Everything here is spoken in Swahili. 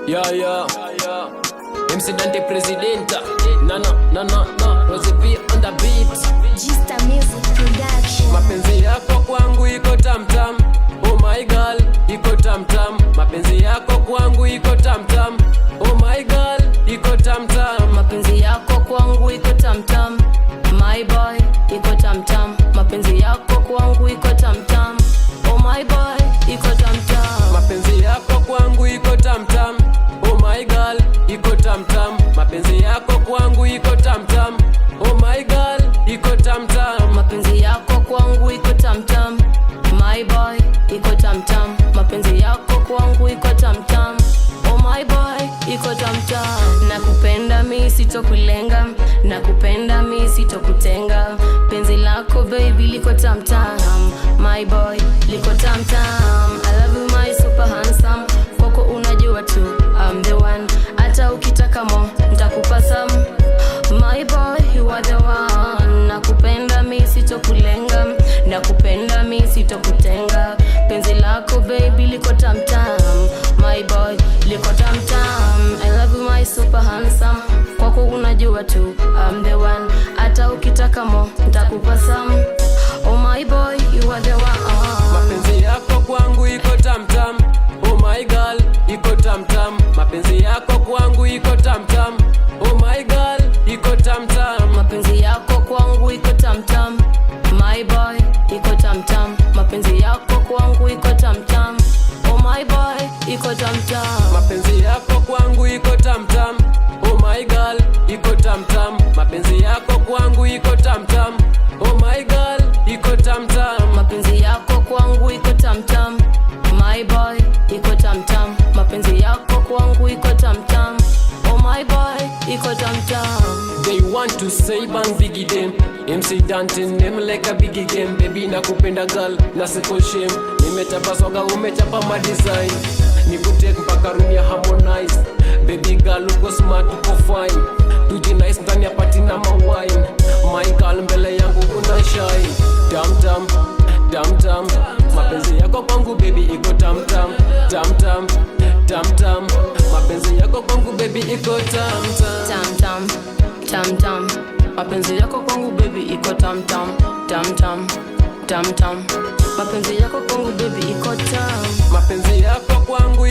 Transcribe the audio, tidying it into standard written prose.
Yeah. MC Dante Presidenta. No. Rose P on the beat. Gista Music Production. Mapenzi yako kwangu iko tamtam. Oh my girl, iko tamtam. Mapenzi yako kwangu iko tamtam. Oh my girl, iko tamtam. Mapenzi yako kwangu iko tamtam. My boy, iko tamtam. Mapenzi yako kwangu iko tamtam. Oh my boy, iko tamtam. Mapenzi yako kwangu iko tamtam. Oh my girl, iko tamtam. Mapenzi yako kwangu iko tamtam. Oh my girl, iko tamtam. Mapenzi yako kwangu iko tamtam. My boy, iko tamtam. Mapenzi yako kwangu iko tamtam. Oh my boy, iko tamtam. Nakupenda mi sitokulenga, nakupenda mi sitokutenga. Penzi lako baby liko tamtam. My boy, liko tamtam. I love you my super handsome. Kwako unajua tu I'm the one. Hata ukitaka mo nitakupa some. My boy, you are the one. Nakupenda mi sitokulenga, nakupenda mi sitokutenga. Penzi lako baby liko tamtam. My boy, liko tamtam. I love you my super handsome. Kwako unajua tu I'm the one. Hata ukitaka mo nitakupa some. Oh my boy, you are the one. Mapenzi yako kwangu iko tamtam. Oh my girl, iko tamtam. Mapenzi yako kwangu iko tamtam. Oh my girl, iko tamtam. Mapenzi yako kwangu iko tamtam. My boy, iko tamtam. Mapenzi yako kwangu iko tamtam. Oh my boy, iko tamtam. Mapenzi yako kwangu iko tamtam. Oh my girl, iko tamtam. Mapenzi yako kwangu iko tamtam. Oh my girl, iko tamtam. Mapenzi yako kwangu iko tamtam. My boy, iko tamtam. Mapenzi yako kwangu iko tamtam. Oh my boy, iko tamtam. They want to say bang biggie them. MC Dante name like a biggie game. Baby nakupenda girl, na siko shame. Nimechapa soga umechapa ma design. Nikutake mpaka room ya Harmonize. Baby girl uko smart uko fine. Tuji nice ndani ya party na ma wine. My girl mbele yangu una shine. Tam. Mapenzi yako kwangu baby iko tam. Mapenzi yako kwangu baby iko tam. Mapenzi yako kwangu baby iko tam. Mapenzi yako kwangu baby iko tam. Mapenzi yako kwangu